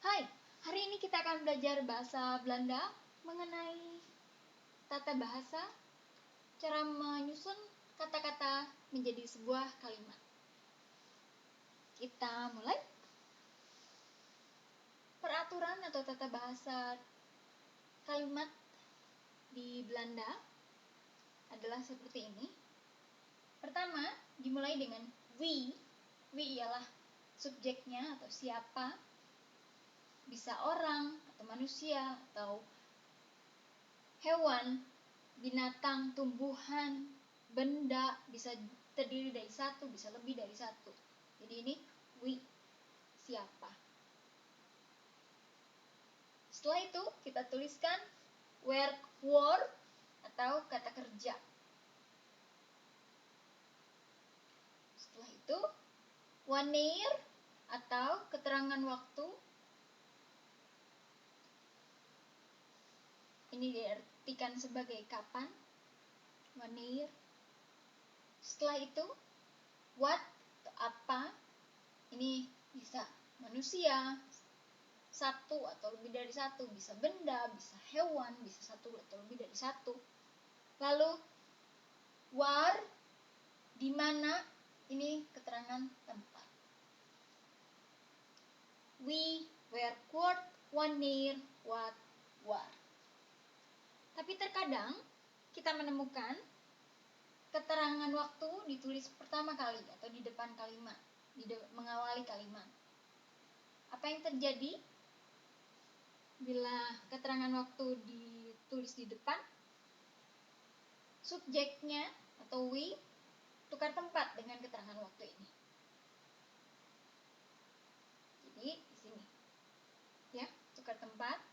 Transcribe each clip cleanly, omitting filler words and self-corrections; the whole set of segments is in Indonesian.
Hai, hari ini kita akan belajar bahasa Belanda mengenai tata bahasa, cara menyusun kata-kata menjadi sebuah kalimat. Kita mulai. Peraturan atau tata bahasa kalimat di Belanda adalah seperti ini. Pertama, dimulai dengan wie. Wie ialah subjeknya atau siapa. Bisa orang atau manusia atau hewan, binatang, tumbuhan, benda, bisa terdiri dari satu, bisa lebih dari satu. Jadi ini we, siapa. Setelah itu kita tuliskan werkwoord atau kata kerja. Setelah itu wanneer atau keterangan waktu. Ini diartikan sebagai kapan. Wanneer. Setelah itu what atau apa. Ini bisa manusia, satu atau lebih dari satu, bisa benda, bisa hewan, bisa satu atau lebih dari satu. Lalu waar, di mana, ini keterangan tempat. Wie, werkwoord, wanneer, wat, waar. Tapi terkadang kita menemukan keterangan waktu ditulis pertama kali atau di depan kalimat, mengawali kalimat. Apa yang terjadi bila keterangan waktu ditulis di depan? Subjeknya atau we tukar tempat dengan keterangan waktu ini. Jadi di sini, ya, tukar tempat.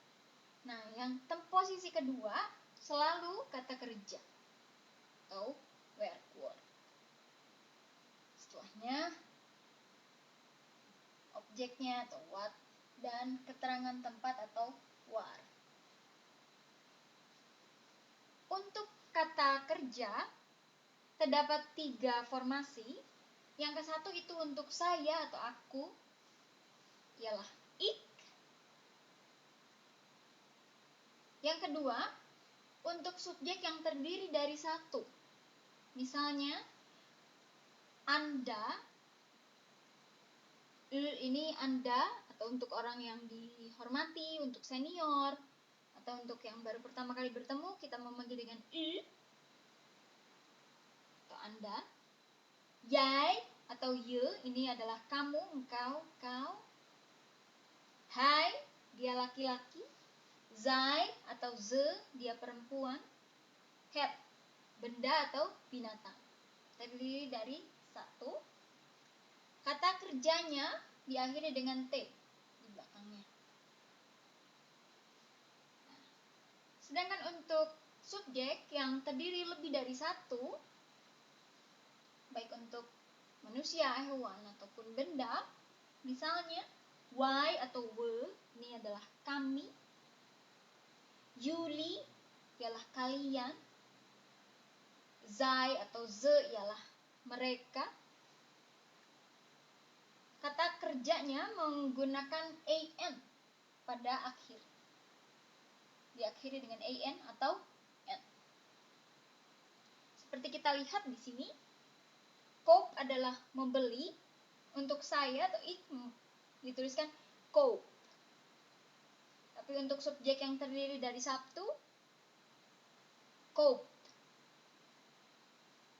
Nah, yang posisi kedua selalu kata kerja atau werkwoord. Setelahnya objeknya atau what dan keterangan tempat atau waar. Untuk kata kerja terdapat 3 formasi. Yang ke satu itu untuk saya atau aku, ialah ik. Yang kedua untuk subjek yang terdiri dari satu. Misalnya Anda, ini Anda, atau untuk orang yang dihormati, untuk senior, atau untuk yang baru pertama kali bertemu, kita memanggil dengan atau Anda. Jij atau je, ini adalah kamu, engkau, kau. Hij, dia laki-laki. Zij atau ze, dia perempuan. Het, benda atau binatang. Terdiri dari satu. Kata kerjanya diakhiri dengan T di belakangnya. Nah, sedangkan untuk subjek yang terdiri lebih dari satu, baik untuk manusia, hewan, ataupun benda, misalnya wij atau we, ini adalah kami. Jullie ialah kalian. Zij atau ze ialah mereka. Kata kerjanya menggunakan an pada akhir. Diakhiri dengan an atau n. Seperti kita lihat di sini, koop adalah membeli. Untuk saya atau ik dituliskan koop. Tapi untuk subjek yang terdiri dari satu, koop.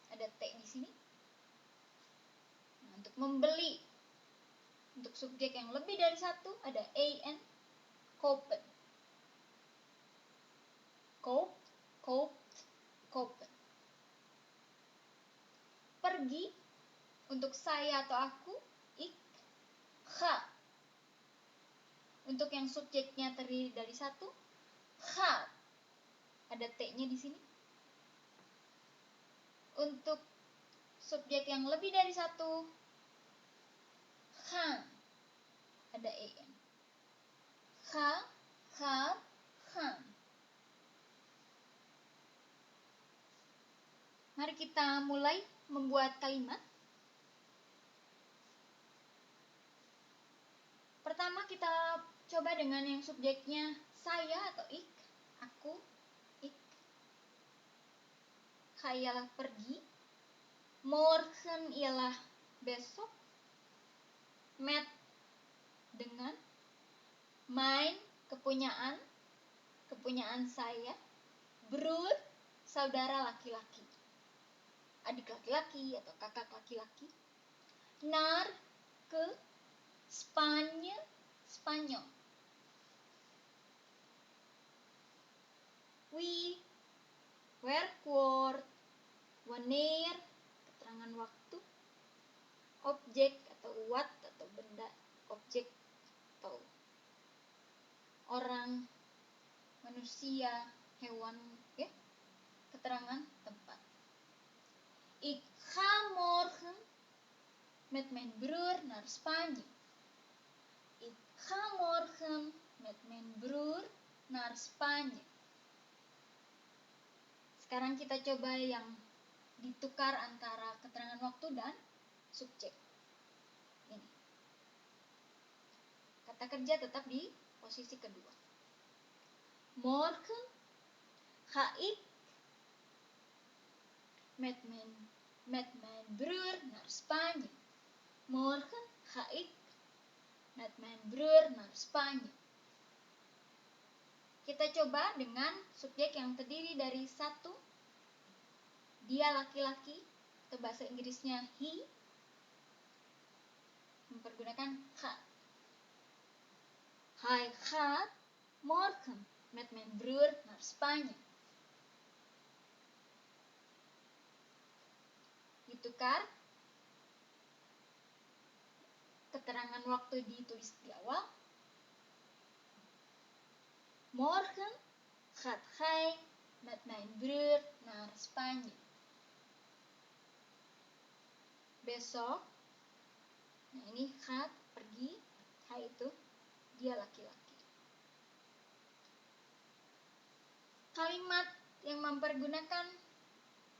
Ada T di sini. Nah, untuk membeli, untuk subjek yang lebih dari satu, ada an, kopen. Koop, koopt, kopen. Pergi, untuk saya atau aku, ik, ga. Untuk yang subjeknya terdiri dari satu, gaat. Ada T-nya di sini. Untuk subjek yang lebih dari satu, gaan. Ada en. Ga, gaat, gaan. Mari kita mulai membuat kalimat. Pertama Pertama kita coba dengan yang subjeknya saya atau ik, aku, ik. Ga ialah pergi, morgen ialah besok, met dengan, mijn kepunyaan saya, broer saudara laki-laki, adik laki-laki atau kakak laki-laki, naar ke, Spanje Spanyol, wie werkwoord, wanneer keterangan waktu, objek atau what atau benda, objek atau orang, manusia, hewan, ya, keterangan tempat. Ik ga morgen met mijn broer naar Spanje. Ik ga morgen met mijn broer naar Spanje. Sekarang kita coba yang ditukar antara keterangan waktu dan subjek. Ini. Kata kerja tetap di posisi kedua. Morgen ga ik met mijn broer naar Spanje. Morgen ga ik met mijn broer naar Spanje. Kita coba dengan subjek yang terdiri dari satu, dia laki-laki, atau bahasa Inggrisnya he, mempergunakan ga. Hij gaat morgen met mijn broer naar Spanje. Ditukar, keterangan waktu ditulis di awal. Morgen gaat hij met mijn broer naar Spanje. Besok, nah ini gaat, pergi, hij itu dia laki-laki. Kalimat yang mempergunakan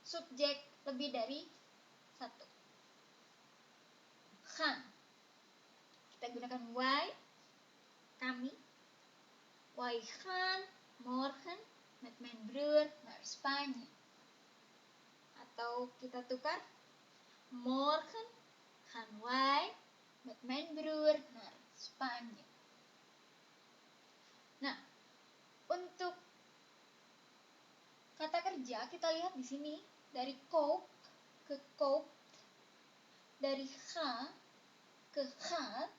subjek lebih dari satu. Gaan, kita gunakan wij, kami. Wij gaan morgen met mijn broer naar Spanje. Atau kita tukar, morgen gaan wij met mijn broer naar Spanje. Nah, untuk kata kerja kita lihat di sini dari koop ke koop, dari ga ke gaat.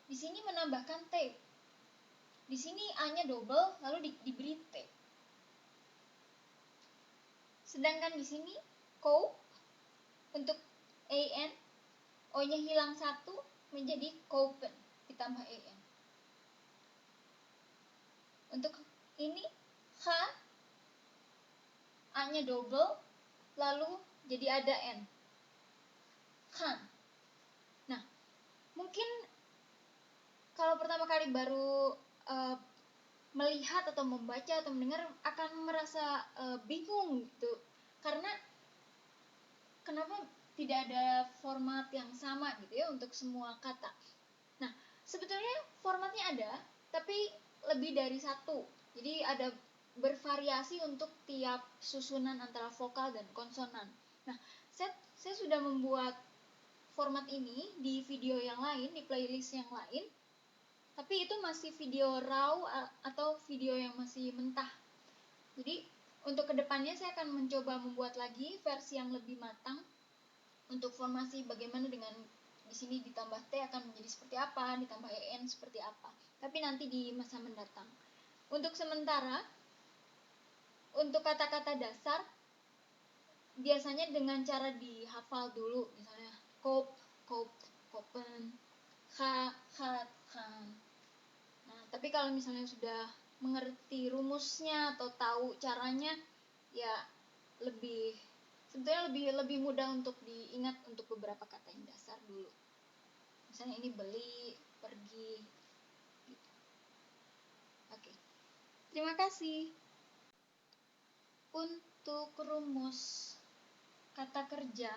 Di sini menambahkan t. Di sini a-nya double lalu diberi t. Sedangkan di sini koop untuk an, o-nya hilang satu menjadi kopen ditambah an. Untuk ini ga, a-nya double lalu jadi ada n. Gaan. Nah, mungkin kalau pertama kali baru melihat atau membaca atau mendengar akan merasa bingung gitu, karena kenapa tidak ada format yang sama gitu ya untuk semua kata. Nah, sebetulnya formatnya ada, tapi lebih dari satu. Jadi ada bervariasi untuk tiap susunan antara vokal dan konsonan. Nah, saya sudah membuat format ini di video yang lain, di playlist yang lain. Tapi itu masih video raw atau video yang masih mentah. Jadi untuk kedepannya saya akan mencoba membuat lagi versi yang lebih matang untuk formasi bagaimana dengan di sini ditambah T akan menjadi seperti apa, ditambah EN seperti apa. Tapi nanti di masa mendatang. Untuk sementara, untuk kata-kata dasar biasanya dengan cara dihafal dulu, misalnya koop, kopen, ga, gaat, gaan. Nah, tapi kalau misalnya sudah mengerti rumusnya atau tahu caranya, ya sebetulnya lebih mudah untuk diingat untuk beberapa kata yang dasar dulu. Misalnya ini beli, pergi, gitu. Oke. Terima kasih. Untuk rumus kata kerja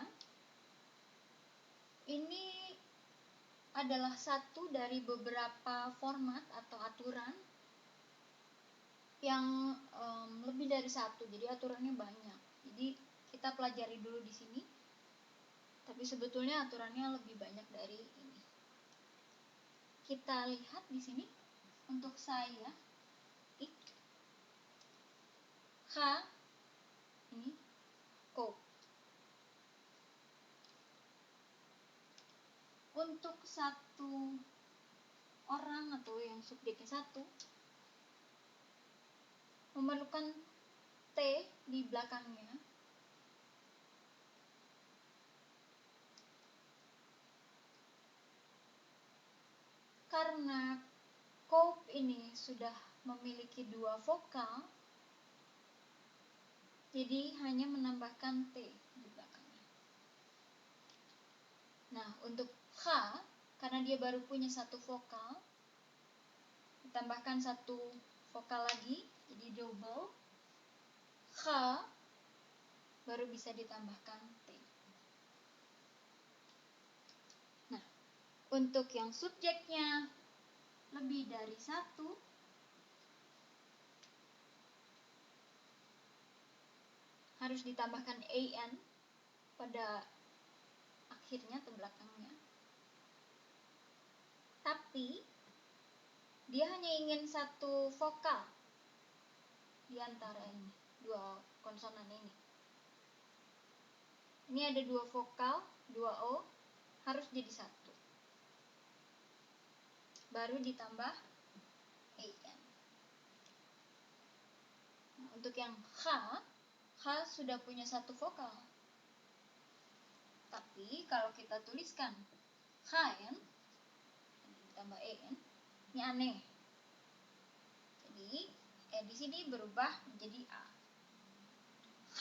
ini adalah satu dari beberapa format atau aturan yang lebih dari satu, jadi aturannya banyak. Jadi kita pelajari dulu di sini, tapi sebetulnya aturannya lebih banyak dari ini. Kita lihat di sini untuk saya, ik, ha, ini, ko. Untuk satu orang atau yang subjeknya satu, memerlukan T di belakangnya karena Cope ini sudah memiliki dua vokal, jadi hanya menambahkan T di belakangnya. Nah, untuk H, karena dia baru punya satu vokal, ditambahkan satu vokal lagi, jadi double. H baru bisa ditambahkan T. Nah, untuk yang subjeknya lebih dari satu, harus ditambahkan an pada akhirnya atau belakangnya. Tapi dia hanya ingin satu vokal di antara ini, dua konsonan ini. Ini ada dua vokal, dua O, harus jadi satu. Baru ditambah an. Nah, untuk yang H sudah punya satu vokal. Tapi kalau kita tuliskan HN ditambah an, ini aneh. Jadi di sini berubah menjadi A. H.